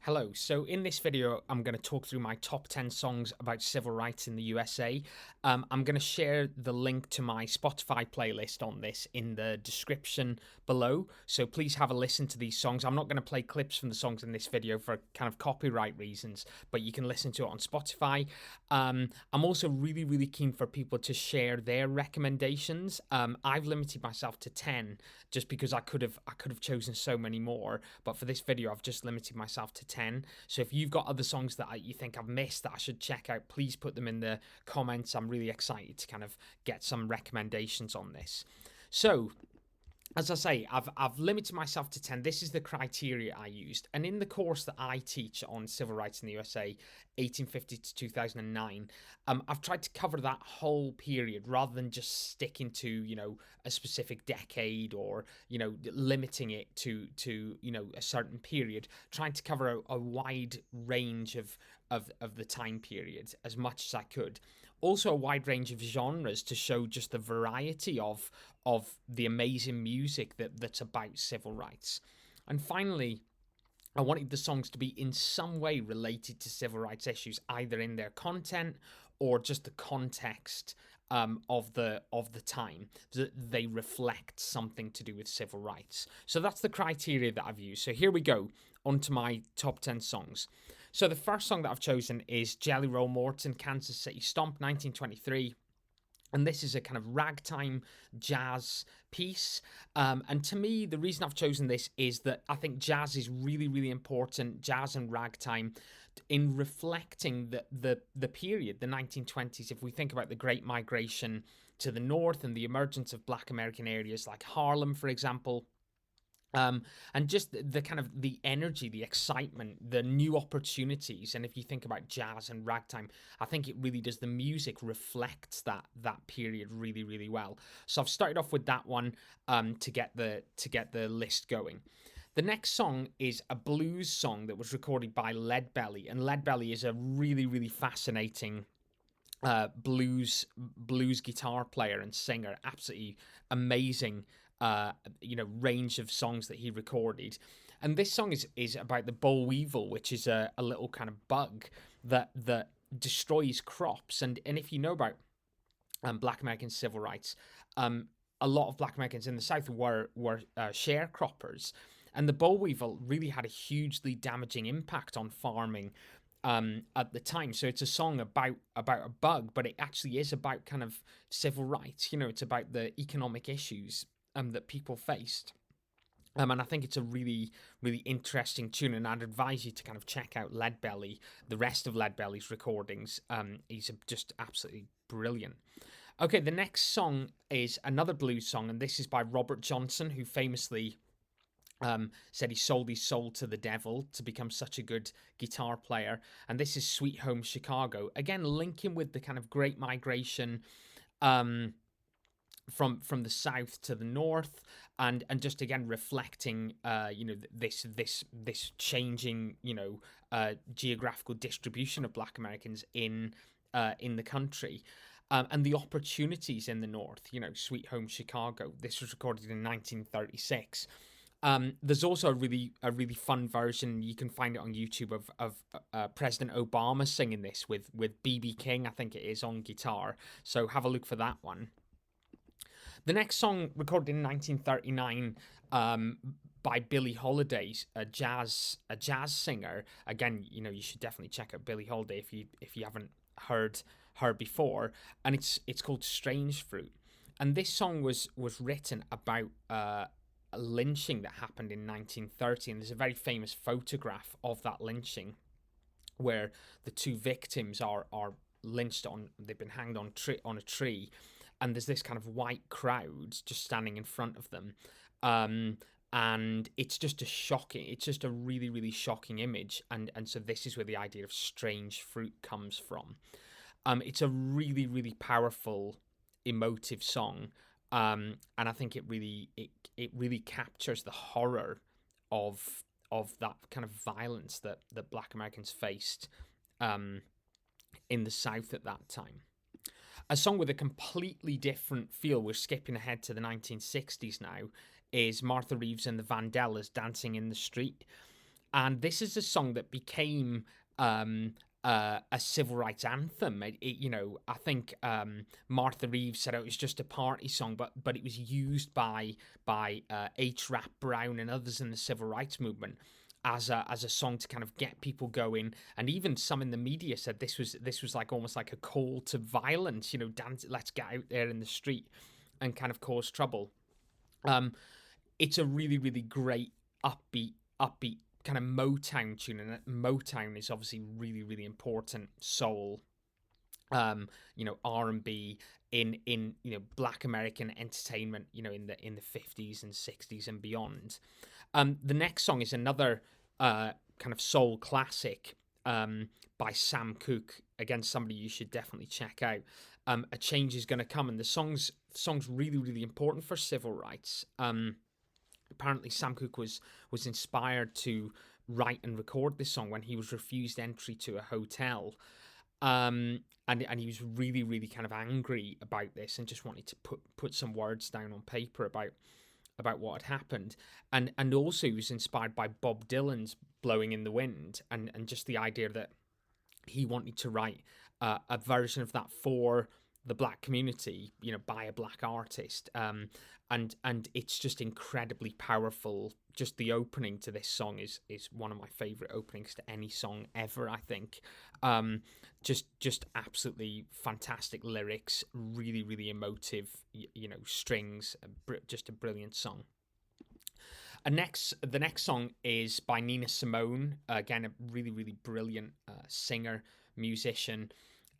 Hello, so in this video I'm going to talk through my top 10 songs about civil rights in the USA. I'm going to share the link to my Spotify playlist on this in the description below, so please have a listen to these songs. I'm not going to play clips from the songs in this video for kind of copyright reasons, but you can listen to it on Spotify. I'm also really keen for people to share their recommendations. I've limited myself to 10 just because I could have chosen so many more, but for this video I've just limited myself to 10. So if you've got other songs that you think I've missed that I should check out, please put them in the comments. I'm really excited to kind of get some recommendations on this. So as I say, I've limited myself to 10. This is the criteria I used. And in the course that I teach on civil rights in the USA, 1850 to 2009, I've tried to cover that whole period rather than just sticking to, a specific decade or, limiting it to a certain period, trying to cover a wide range of the time period as much as I could. Also a wide range of genres to show just the variety of the amazing music that's about civil rights. And finally, I wanted the songs to be in some way related to civil rights issues, either in their content or just the context of the time, that they reflect something to do with civil rights. So that's the criteria that I've used. So here we go, onto my top 10 songs. So the first song that I've chosen is Jelly Roll Morton, Kansas City Stomp, 1923. And this is a kind of ragtime jazz piece. And to me, the reason I've chosen this is that I think jazz is really important, jazz and ragtime, in reflecting the period, the 1920s. If we think about the Great Migration to the north and the emergence of Black American areas like Harlem, for example, and just the kind of the energy, the excitement, the new opportunities. And if you think about jazz and ragtime, I think it really does. The music reflects that period really well. So I've started off with that one to get the list going. The next song is a blues song that was recorded by Leadbelly, and Leadbelly is a really fascinating blues guitar player and singer. Absolutely amazing range of songs that he recorded. And this song is about the Boll Weevil, which is a little kind of bug that destroys crops. And if you know about Black American civil rights, a lot of Black Americans in the South were sharecroppers, and the Boll Weevil really had a hugely damaging impact on farming at the time. So it's a song about a bug, but it actually is about kind of civil rights. It's about the economic issues that people faced. And I think it's a really interesting tune, and I'd advise you to kind of check out Leadbelly, the rest of Leadbelly's recordings. He's just absolutely brilliant. Okay, the next song is another blues song, and this is by Robert Johnson, who famously said he sold his soul to the devil to become such a good guitar player. And this is Sweet Home Chicago, again linking with the kind of Great Migration from the south to the north, and just again reflecting this changing geographical distribution of Black Americans in the country, and the opportunities in the north. Sweet Home Chicago. This was recorded in 1936. There's also a really fun version, you can find it on YouTube, of President Obama singing this with B.B. King, I think it is, on guitar. So have a look for that one. The next song, recorded in 1939 by Billie Holiday, a jazz singer. Again, you should definitely check out Billie Holiday if you haven't heard her before. And it's called Strange Fruit. And this song was written about a lynching that happened in 1930, and there's a very famous photograph of that lynching where the two victims are lynched they've been hanged on a tree, and there's this kind of white crowd just standing in front of them, and it's just a really shocking image, and so this is where the idea of strange fruit comes from. It's a really powerful, emotive song, and I think it really captures the horror of that kind of violence that Black Americans faced in the South at that time. A song with a completely different feel, we're skipping ahead to the 1960s now, is Martha Reeves and the Vandellas, Dancing in the Street. And this is a song that became a civil rights anthem. I think Martha Reeves said it was just a party song, but it was used by H. Rap Brown and others in the civil rights movement as a song to kind of get people going. And even some in the media said this was like almost like a call to violence. Dance, let's get out there in the street and kind of cause trouble. Um, it's a really, really great upbeat kind of Motown tune, and Motown is obviously really, really important soul, R&B in Black American entertainment, in the 50s and 60s and beyond. The next song is another kind of soul classic by Sam Cooke. Again, somebody you should definitely check out. A Change Is Gonna Come, and the song's really, really important for civil rights. Apparently, Sam Cooke was inspired to write and record this song when he was refused entry to a hotel. And he was really, really kind of angry about this and just wanted to put some words down on paper about what had happened. And also he was inspired by Bob Dylan's Blowing in the Wind, and just the idea that he wanted to write a version of that for the black community, by a black artist. And it's just incredibly powerful. Just the opening to this song is one of my favorite openings to any song ever, I think. Just absolutely fantastic lyrics, really, really emotive, strings, just a brilliant song. The next song is by Nina Simone, again a really, really brilliant singer, musician,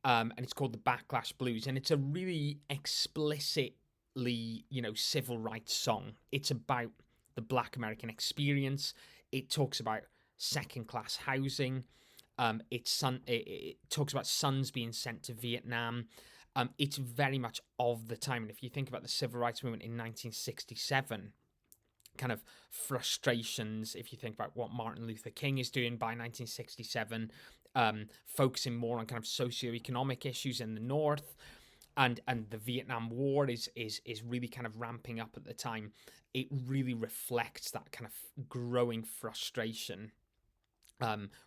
and it's called the Backlash Blues, and it's a really explicitly civil rights song. It's about the Black American experience. It talks about second class housing. It talks about sons being sent to Vietnam. It's very much of the time, and if you think about the civil rights movement in 1967, kind of frustrations, if you think about what Martin Luther King is doing by 1967, focusing more on kind of socioeconomic issues in the North, and the Vietnam War is really kind of ramping up at the time. It really reflects that kind of growing frustration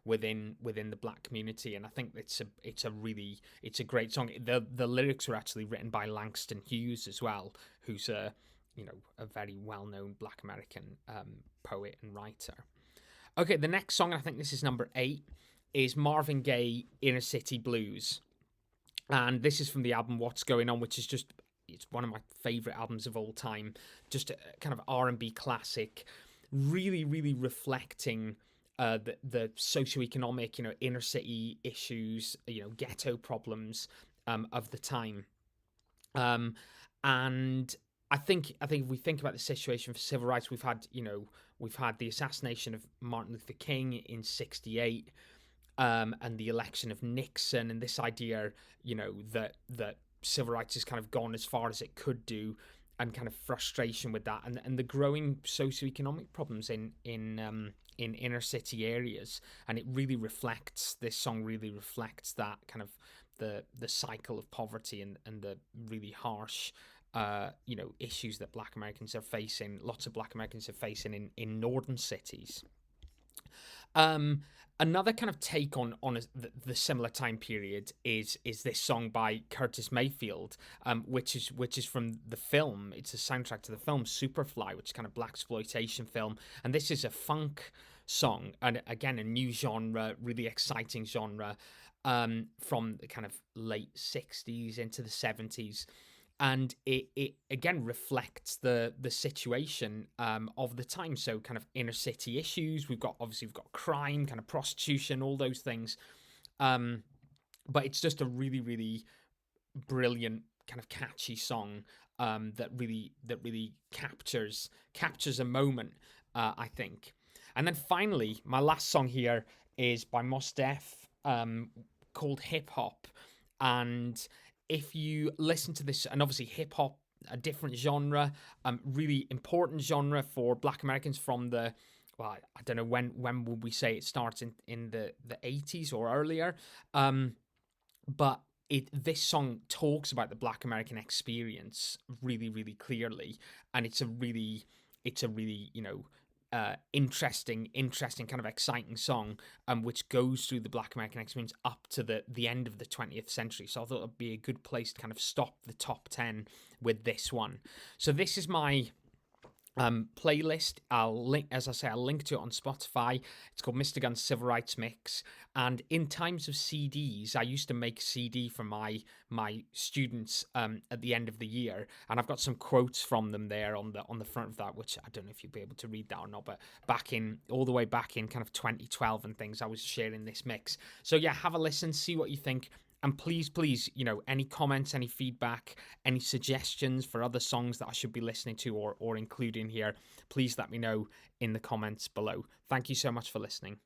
within the black community, and I think it's a great song. The lyrics were actually written by Langston Hughes as well, who's a very well-known Black American poet and writer. Okay, the next song, I think this is number 8, is Marvin Gaye, Inner City Blues. And this is from the album What's Going On, which is it's one of my favorite albums of all time. Just a kind of R&B classic, really, really reflecting the socioeconomic, inner city issues, ghetto problems of the time. And I think if we think about the situation for civil rights, we've had the assassination of Martin Luther King in '68, and the election of Nixon, and this idea, that civil rights has kind of gone as far as it could do, and kind of frustration with that, and the growing socioeconomic problems in inner city areas, and this song really reflects that kind of the cycle of poverty and the really harsh issues that Black Americans are facing. Lots of Black Americans are facing in northern cities. Another kind of take on the similar time period is this song by Curtis Mayfield, which is from the film. It's a soundtrack to the film Superfly, which is kind of blaxploitation film, and this is a funk song, and again a new genre, really exciting genre, from the kind of late '60s into the '70s. And it again reflects the situation of the time. So kind of inner city issues. We've got crime, kind of prostitution, all those things. But it's just a really, really brilliant kind of catchy song that really captures a moment, I think. And then finally, my last song here is by Mos Def, called Hip Hop, and if you listen to this, and obviously hip hop, a different genre, really important genre for Black Americans from the, well, I don't know when would we say it starts in the 80s or earlier, but this song talks about the Black American experience really, really clearly, and it's a really interesting kind of exciting song, which goes through the Black American experience up to the end of the 20th century. So I thought it'd be a good place to kind of stop the top 10 with this one. So this is my playlist. I'll link, as I say, I'll link to it on Spotify. It's called Mr. Gunn's Civil Rights Mix. And in times of CDs, I used to make a CD for my students at the end of the year, and I've got some quotes from them there on the front of that, which I don't know if you'll be able to read that or not. But all the way back in kind of 2012 and things, I was sharing this mix. So yeah, have a listen, see what you think. And please, any comments, any feedback, any suggestions for other songs that I should be listening to or including here, please let me know in the comments below. Thank you so much for listening.